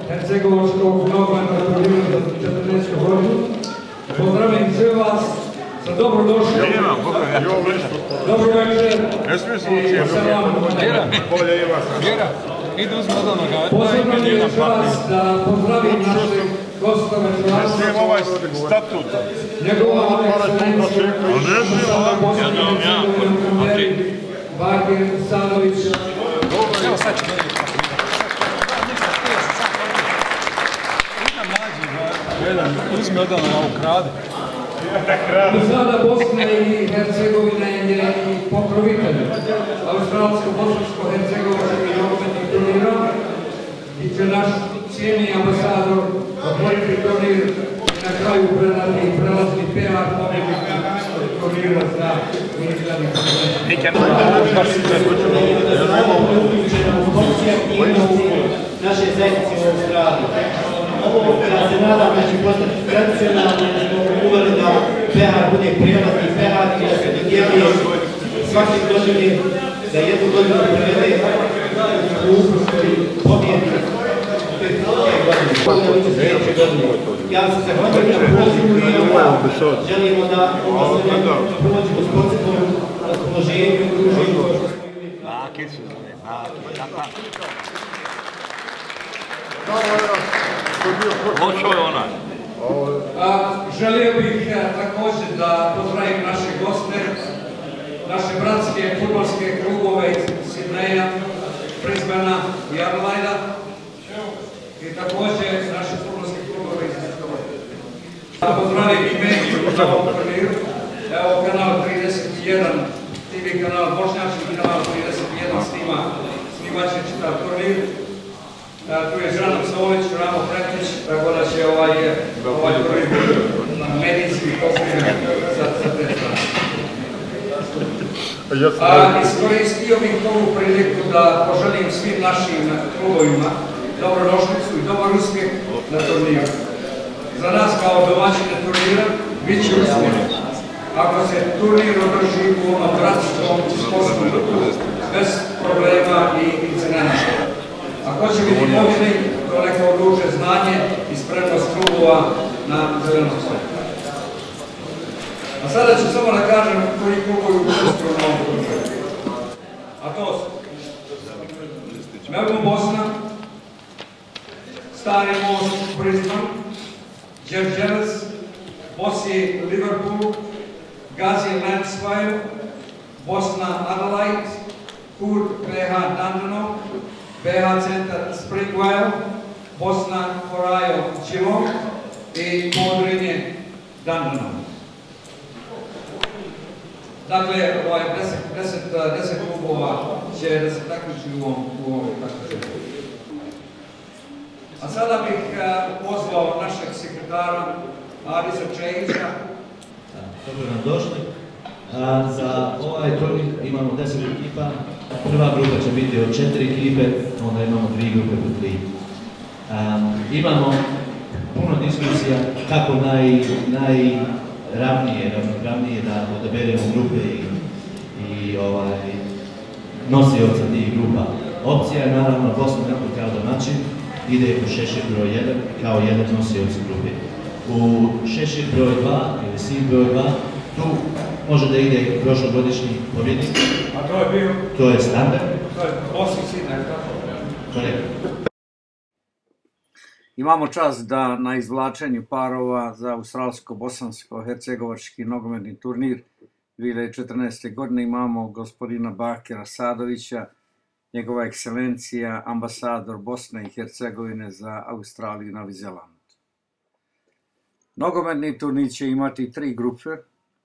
Hercegovačkog nogometnog turnira za 14. godinu. Pozdravim sve vas sa dobrodošli. Dobro večer. I salam. Pozdravim vas da pozdravim našeg gosta večeras. Njegova ekscelencija Bakir Sadović. Uzmi odano na ovu krade. Sada Bosna i Hercegovina je i pokrovitelj Australsko-Bosansko-Hercegovačkih nogometnih turnira i će naš cijeni ambasador otvoriti turnir na kraju predati prelazni PR pobjednik turnira za inicijalnih naše zajednice u Australiji. Ovo ja se nadam da će postati tradicionalno, da ćemo uveli da PR bude prijelazni PR i da se dodijeli svake godine za jednu godinu prevede u pobjedi ja se zahvaljujem na pozivu i želimo da prođemo s konceptom raspoloženju i druženju. Želio bih također da pozdravim naše goste, naše bratske fudbalske klubove iz Sidneja, Brisbanea i Adelaida i također naše fudbalske klubove iz Istoka. Pozdravim i mediju na ovom turniru. Evo kanal 31, TV kanal Bošnjački, kanal 31 snimat će čitav turnir. Tu je Žano Sović, Ramo Pretić, tako da će ovaj prvi medijski pokriven za te strane. Iskoristio bih ovu priliku da poželim svim našim klubovima dobrodošlicu i dobar uspjeh na turniru. Za nas kao domaćine turnira bit će uspjeh ako se turnir održi u onom bratskom sposobu, bez problema i incidenata. Ako će biti moćni, to neka odluče znanje i spremnost klubova na zelenom svijetu. A sada ću samo da kažem koji klubovi učestvuju na ovom turniru. A to su Melbourne Bosna, Stari Most Brisbane, Džerđevac, Bosi Liverpool, Gazi Lansville, Bosna Adelaide, Kur PH Dandenong, BH Centar Springwell, Bosna Korajo Geelong i Podrinje Dandenong. Dakle, 10 klubova će da se takmiči u ovoj takmičenju. A sada bih pozvao našeg sekretara Adisa Čejića. Dobro nam došli. Za ovaj turnir imamo 10 ekipa. Prva grupa će biti od 4 ekipe, onda imamo 3 grupe po 3. Imamo puno diskusija kako ravnopravnije da odaberemo grupe i nosioca tih grupa. Opcija je naravno Bosna kao domaćin, ide u šešir broj 1 kao jedan nosioc grupe. U šešir broj 2 ili sin broj 2 tu može da ide prošlogodišnji pobjednik. A to je bio? To je standard. To je Bosni Sidney, tako? Imamo čast da na izvlačenju parova za Australsko-Bosansko-Hercegovački nogometni turnir 2014. godine imamo gospodina Bakira Sadovića, njegova ekscelencija, ambasador Bosne i Hercegovine za Australiju i Novi Zeland. Nogometni turnir će imati 3 grupe.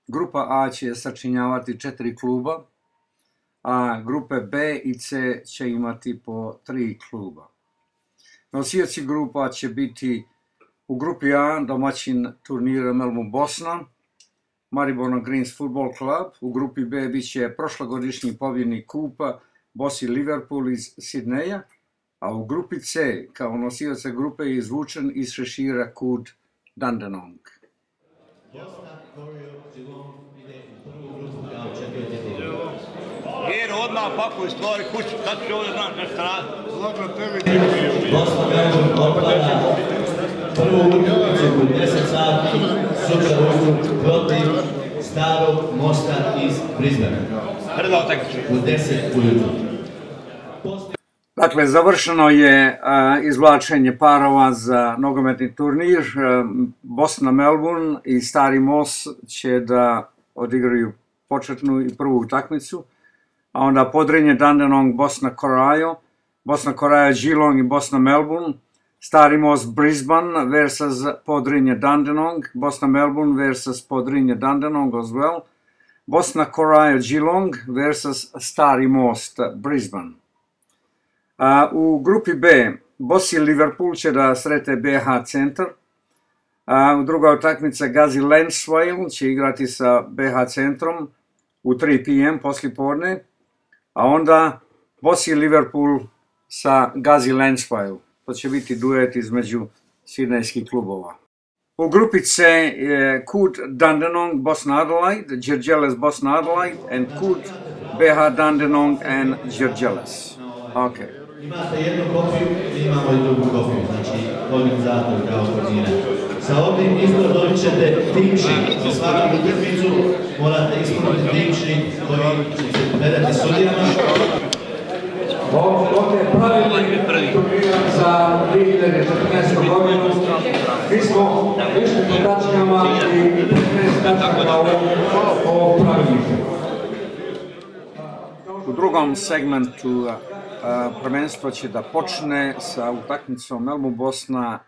Grupa A će sačinjavati 4 kluba, a grupe B i C će imati po 3 kluba. Nosioci grupa će biti u grupi A domaćin turnira Melbourne Bosna, Maribor Greens Football Club, u grupi B bit će prošlogodišnji pobjednik kupa Bosi Liverpool iz Sidneja, a u grupi C kao nosioca grupe je izvučen iz šešira kud Dandenong. Jer odmah pakuj stvari kući, kad ću ovdje znaš nešto radi. Bosna Melbourne otpada sutra ujutru protiv Starog Mosta iz Brisbanea. U 10 ujutru. Dakle, završeno je izvlačenje parova za nogometni turnir. Bosna-Melbourne i Stari Most će da odigraju početnu i prvu utakmicu, a onda Podrinje Dandenong, Bosna Corail, Bosna Corail Geelong i Bosna-Melbourne, Stari Most Brisbane versus Podrinje Dandenong, Bosna-Melbourne versus Podrinje Dandenong as well, Bosna Corail Geelong versus Stari Most Brisbane. U grupi B, Bosi Liverpool će da srete BH Centar. Druga utakmica Gazi Lansdale će igrati sa BH Centrom u 3 p.m. poslijepodne, a onda Bosi Liverpool sa Gazi Lansdale. To će biti duet između sidnejskih klubova. U grupi C je Coot Dandenong Bosna Adelaide, Gergeles Bosna Adelaide, and Coot BH Dandenong and Gergeles. Okay. Imate jednu kopiju, imamo i drugu kopiju, znači organizator kao koordina. Sa ovim isto dobit ćete team sheet. Za svaku utakmicu morate ispuniti team sheet koji će se predati sudijama. Ovo je pravilnik turnira za 2014. godinu. Mi smo išli po tačkama i 15 tačaka ovog pravilnika. U drugom segmentu prvenstvo će da počne sa utakmicom Melbourne Bosna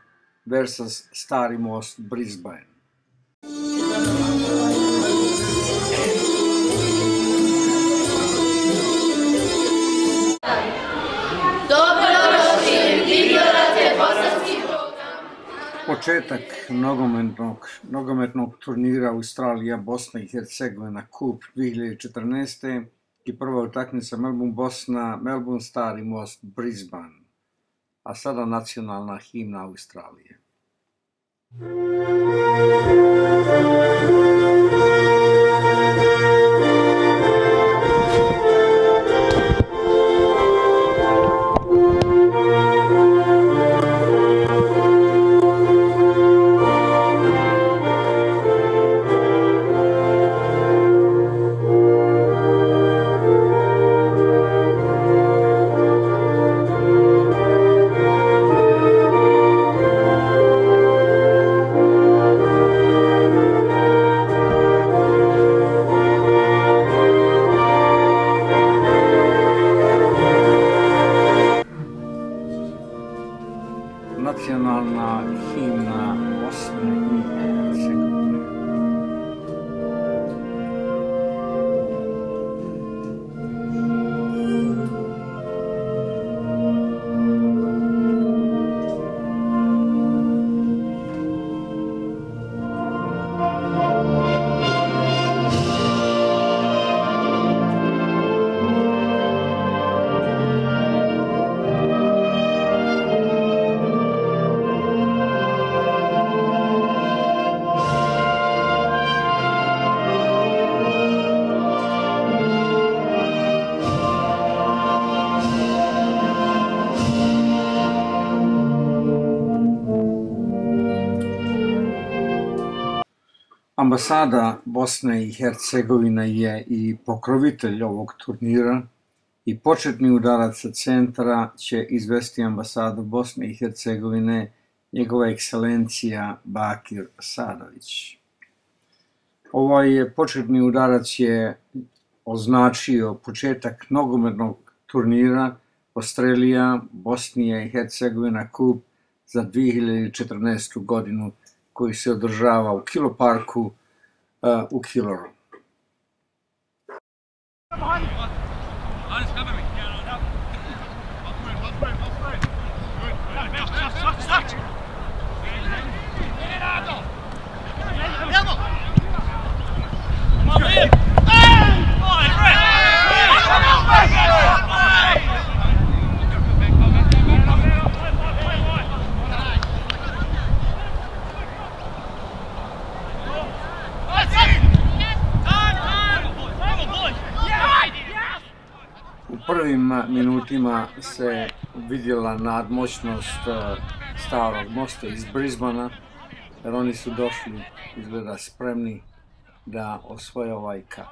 versus Stari Most Brisbane. Početak nogometnog turnira Australija, Bosna i Hercegovina Cup 2014. i prva utakmica Melbourne Bosna, Melbourne Stari Most Brisbane, a sada nacionalna himna Australije. Nacionalna himna Bosne i Hercegovine. Ambasada Bosne i Hercegovine je i pokrovitelj ovog turnira i početni udarac sa centra će izvesti ambasadu Bosne i Hercegovine njegova ekscelencija Bakir Sadović. Ovaj početni udarac je označio početak nogometnog turnira Australija, Bosnija i Hercegovina Cup za 2014. godinu koji se održava u Kilo Parku u Kiloru. U prvim minutima se vidjela nadmoćnost Starog Mosta iz Brisbanea jer oni su došli, izgleda, spremni da osvoje ovaj kap.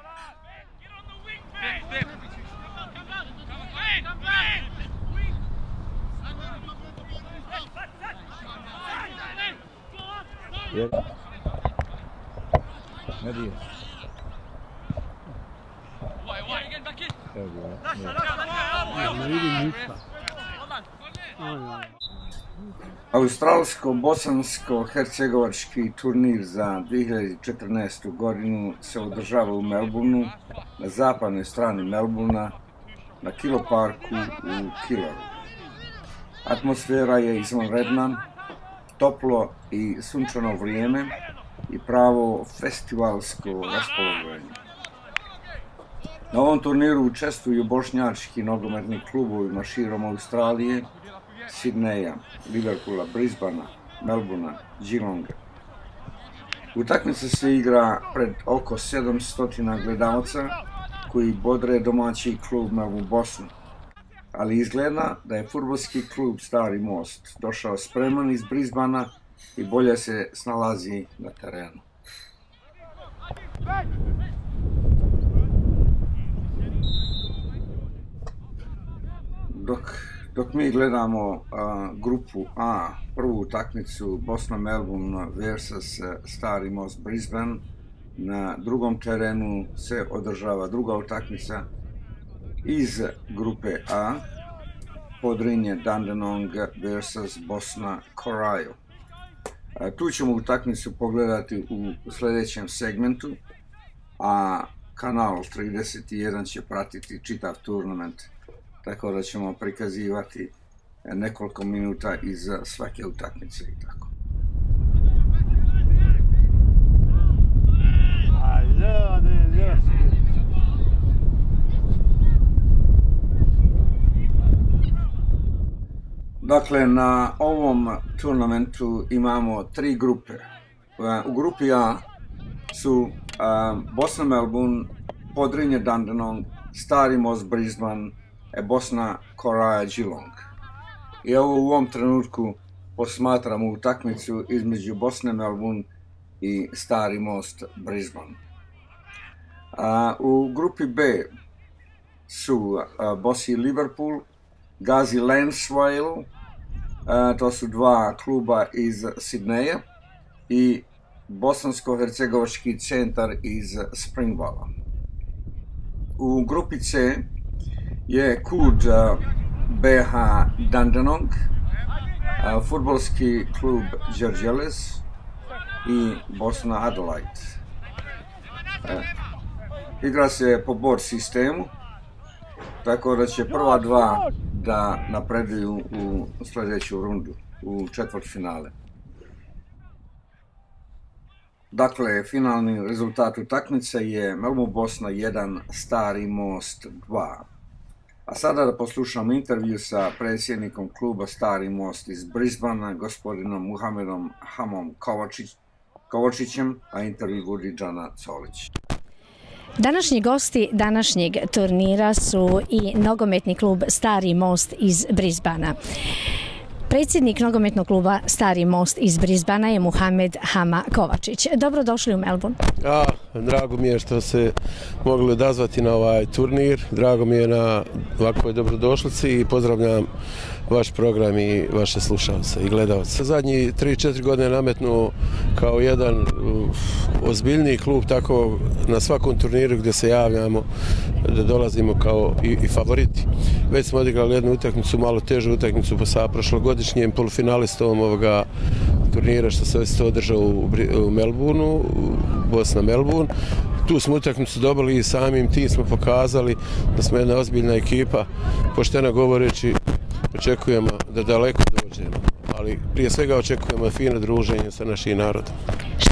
Australsko-bosansko-hercegovački turnir za 2014. godinu se održava u Melbourneu, na zapadnoj strani Melbourna, na Kiloparku u Kiloru. Atmosfera je izvanredna, toplo i sunčano vrijeme i pravo festivalsko raspoloženje. Na ovom turniru učestvuju bošnjački nogometni klubovima širom Australije, Sidneja, Liverpoola, Brisbanea, Melbournea, Geelonga. Utakmica se igra pred oko 700 gledalca koji bodre domaći klub Melbourne Bosna. Ali izgleda da je fudbalski klub Stari Most došao spreman iz Brisbanea i bolje se snalazi na terenu. Dok mi gledamo grupu A, prvu utakmicu Bosna Melbourne versus Stari Most Brisbane, na drugom terenu se održava druga utakmica iz grupe A, Podrinje Dandenong versus Bosna Corail. Tu ćemo utakmicu pogledati u sljedećem segmentu, a kanal 31 će pratiti čitav turnament, tako da ćemo prikazivati nekoliko minuta iz svake utakmice i tako. Dakle, na ovom turnamentu imamo tri grupe. U grupi A su Bosna Melbourne, Podrinje Dandenong, Stari Most Brisbane, Bosna Corail Geelong. I evo u ovom trenutku posmatramo utakmicu između Bosne Melbourne i Stari Most Brisbane. U grupi B su Bosi Liverpool, Gazi Lansvale, to su dva kluba iz Sidneja, i Bosansko-hercegovački centar iz Springvala. U grupi C je KUD BH Dandenong, fudbalski klub Đerđeles i Bosna Adelaide. Igra se po board sistemu, tako da će prva dva da napreduju u sljedeću rundu, u četvrtfinale. Dakle, finalni rezultat utakmice je Melbourne Bosna 1, Stari Most 2. A sada da poslušamo intervju sa predsjednikom kluba Stari Most iz Brisbanea, gospodinom Muhamedom Hamom Kovačićem, a intervju vodi Džana Colić. Današnji gosti današnjeg turnira su i nogometni klub Stari Most iz Brisbanea. Predsjednik nogometnog kluba Stari Most iz Brisbanea je Muhamed Hama Kovačić. Dobrodošli u Melbourne. Drago mi je što se mogli odazvati na ovaj turnir. Drago mi je na ovakvoj dobrodošlici i pozdravljam vaš program i vaše slušalce i gledalce. Zadnji 3-4 godine nametnuo kao jedan ozbiljniji klub, tako na svakom turniru gdje se javljamo da dolazimo kao i favoriti. Već smo odigrali jednu utakmicu, malo težu utakmicu sa prošlogodišnjim polufinalistom ovoga turnira što se već održao u Melbourneu, Bosna Melbourne. Tu smo utakmicu dobili i samim tim smo pokazali da smo jedna ozbiljna ekipa. Pošteno govoreći, očekujemo da daleko dođemo, ali prije svega očekujemo fino druženje sa našim narodom.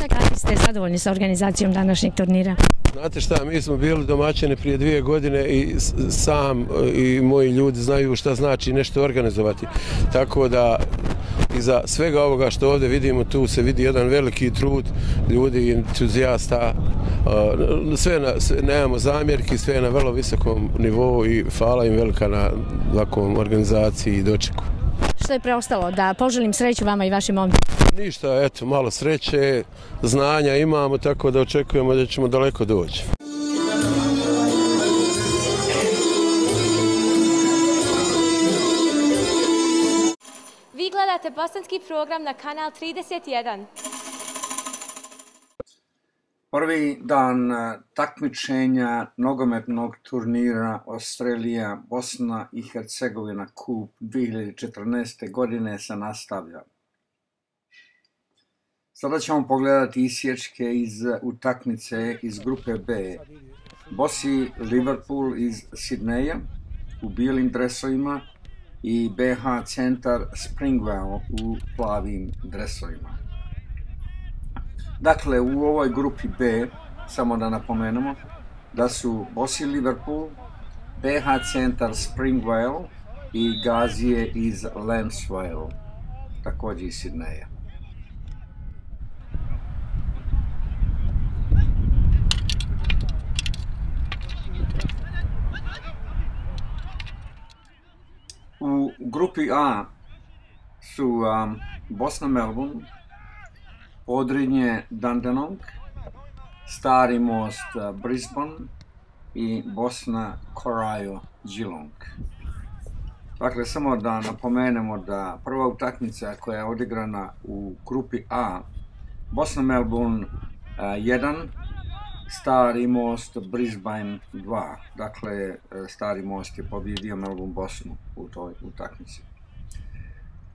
Kako ste zadovoljni sa organizacijom današnjeg turnira? Znate šta, mi smo bili domaćini prije 2 godine i sam i moji ljudi znaju šta znači nešto organizovati. Tako da iza svega ovoga što ovdje vidimo, tu se vidi jedan veliki trud ljudi, entuzijasta. Nemamo zamjerki, sve je na vrlo visokom nivou i hvala im velika na ovakvom organizaciji i dočeku. Što je preostalo? Da poželim sreću vama i vašim momcima. Ništa, eto, malo sreće, znanja imamo, tako da očekujemo da ćemo daleko doći. Vi gledate bosanski program na Kanal 31. Prvi dan takmičenja nogometnog turnira Australija, Bosna i Hercegovina Cup 2014. godine se nastavlja. Sada ćemo pogledati isječke iz utakmice iz grupe B. Bosi Liverpool iz Sidneja u bijelim dresovima i BH Centar Springwell u plavim dresovima. Dakle, u ovoj grupi B, samo da napomenemo, da su Bosi Liverpool, BH Centar Springwell i Gazije iz Lansvale, također iz Sidneja. U grupi A su Bosna Melbourne, Podrinje Dandenong, Stari most Brisbane i Bosna Corail Geelong. Dakle, samo da napomenemo da prva utakmica koja je odigrana u grupi A, Bosna Melbourne 1, Stari most Brisbane 2. Dakle, Stari most je pobjedio Melbourne Bosnu u toj utakmici.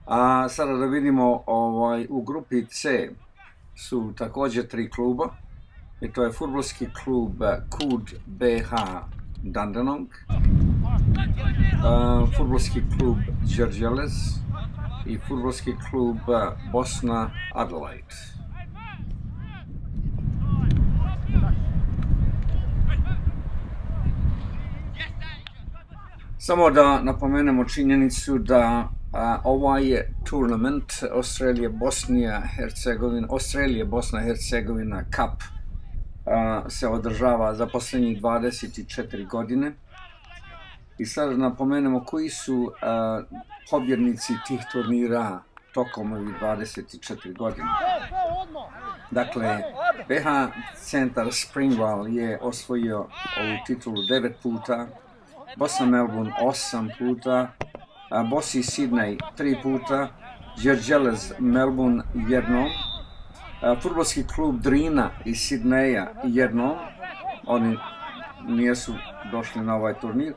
A sada da vidimo u grupi C su također 3 kluba. I to je fudbalski klub KUD BH Dandenong, fudbalski klub Đerđeles i fudbalski klub Bosna Adelaide. Samo da napomenemo činjenicu da ovaj je turnament Australija Bosna Hercegovina Cup se održava za posljednjih 24 godine. I sad napomenemo koji su pobjednici tih turnira tokom ovih 24 godine. Dakle, BH Centar Springwell je osvojio ovu titulu 9 puta, Bosna Melbourne 8 puta, Bosi Sydney 3 puta, Đerđeles Melbourne 1, fudbalski klub Drina iz Sidneja 1, oni nisu došli na ovaj turnir,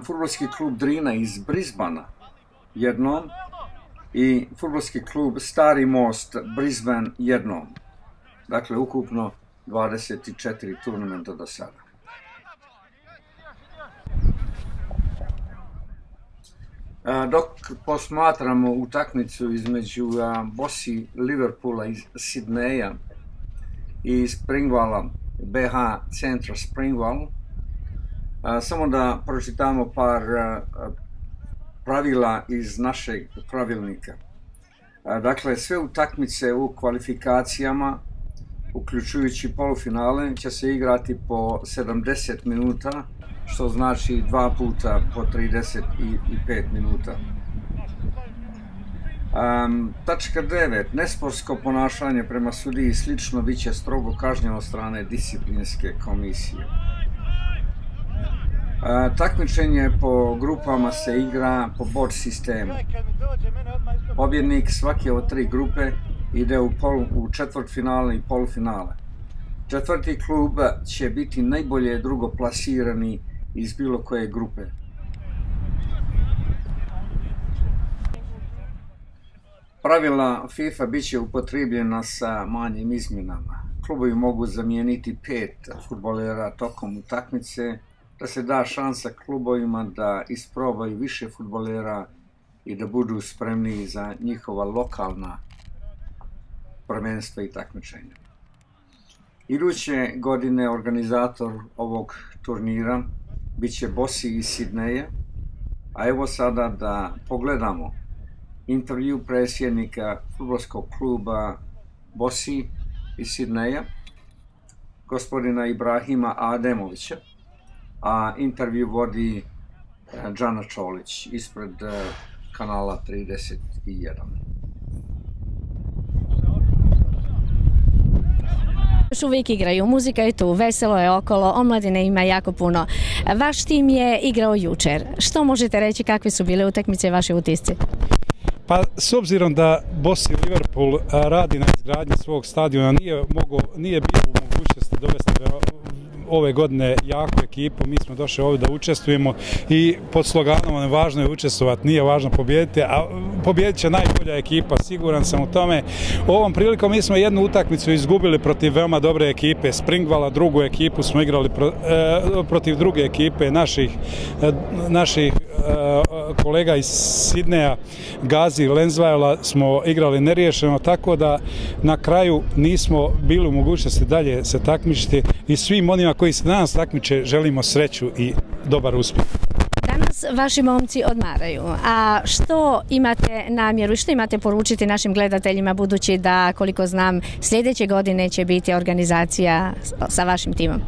fudbalski klub Drina iz Brisbana 1 i fudbalski klub Stari most Brisbane 1. Dakle, ukupno 24 turnamenta do sada. Dok posmatramo utakmicu između Bosi Liverpoola iz Sidneja i Springwalla, BH Centra Springwell, samo da pročitamo par pravila iz našeg pravilnika. Dakle, sve utakmice u kvalifikacijama, uključujući polufinale, će se igrati po 70 minuta, što znači 2 puta po 35 minuta. Tačka 9. Nesportsko ponašanje prema sudiji slično bit će strogo kažnjeno od strane disciplinske komisije. Takmičenje po grupama se igra po bod sistemu. Pobjednik svake od 3 grupe ide u četvrtfinale i polufinale. Četvrti klub će biti najbolje drugoplasirani iz bilo koje grupe. Pravila FIFA bit će upotrijebljena sa manjim izmjenama. Klubovi mogu zamijeniti 5 fudbalera tokom utakmice, da se da šansa klubovima da isprobaju više fudbalera i da budu spremni za njihova lokalna prvenstva i takmičenja. Iduće godine organizator ovog turnira bit će Bosi iz Sidneja, a evo sada da pogledamo intervju predsjednika fudbalskog kluba Bosi iz Sidneja, gospodina Ibrahima Ademovića, a intervju vodi Džana Čolić ispred kanala 31. još uvijek igraju, muzika je tu, veselo je okolo, omladine ima jako puno. Vaš tim je igrao jučer. Što možete reći, kakve su bile utakmice i vaše utisci? Pa s obzirom da Bosi Liverpool radi na izgradnji svog stadiona, nije bio u mogućnosti dovesti ove godine jaku ekipu, mi smo došli ovdje da učestvujemo i pod sloganom važno je učestvovati, nije važno pobijediti, a pobijedit će najbolja ekipa, siguran sam u tome. Ovom prilikom mi smo jednu utakmicu izgubili protiv veoma dobre ekipe Springvala, drugu ekipu smo igrali protiv druge ekipe naših kolega iz Sidneja, Gazi, Lensvajla smo igrali neriješeno, tako da na kraju nismo bili u mogućnosti dalje se takmičiti i svim onima koji se danas takmiče želimo sreću i dobar uspjeh. Danas vaši momci odmaraju, a što imate namjeru i što imate poručiti našim gledateljima, budući da, koliko znam, sljedeće godine će biti organizacija sa vašim timom?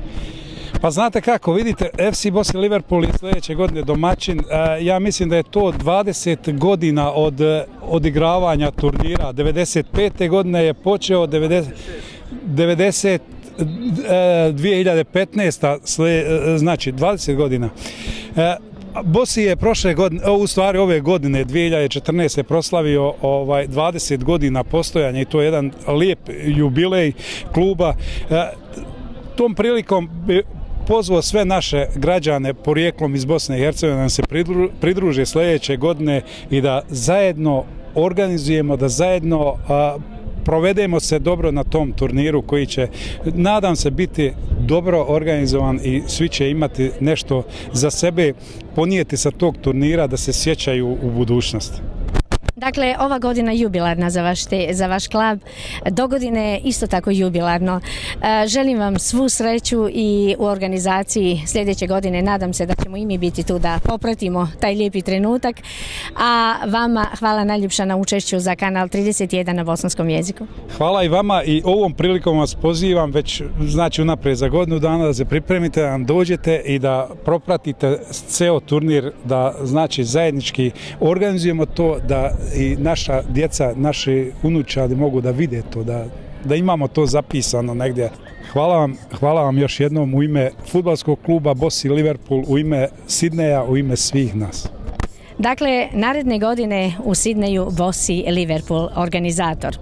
Pa znate kako, vidite, FC Bosi Liverpool je sljedeće godine domaćin. Ja mislim da je to 20 godina od odigravanja turnira. 95. godine je počeo, 2015. Znači 20 godina. Bosi je prošle godine, u stvari ove godine, 2014. proslavio 20 godina postojanja i to je jedan lijep jubilej kluba. Tom prilikom bi pozvao sve naše građane porijeklom iz Bosne i Hercegovine da nam se pridruže sljedeće godine i da zajedno organizujemo, da zajedno provedemo se dobro na tom turniru koji će, nadam se, biti dobro organizovan i svi će imati nešto za sebe ponijeti sa tog turnira da se sjećaju u budućnosti. Dakle, ova godina jubilarna za vaš klub, dogodine je isto tako jubilarno. Želim vam svu sreću i u organizaciji sljedeće godine. Nadam se da ćemo i mi biti tu da popratimo taj lijepi trenutak. A vama hvala najljepša na učešću za kanal 31 na bosanskom jeziku. Hvala i vama i ovom prilikom vas pozivam već znači unaprijed za godinu dana da se pripremite, da nam dođete i da propratite ceo turnir, da znači zajednički organizujemo to, da i naša djeca, naši unučadi mogu da vide to, da imamo to zapisano negdje. Hvala vam još jednom u ime fudbalskog kluba Bosi Liverpool, u ime Sidneja, u ime svih nas. Dakle, naredne godine u Sidneju Bosi Liverpool organizator.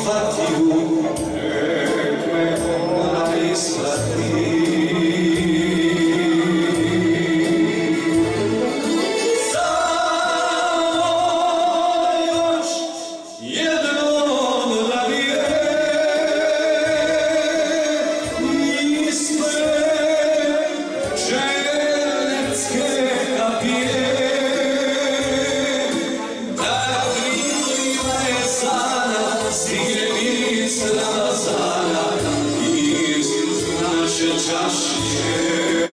Fatiju, nek me ona isplati.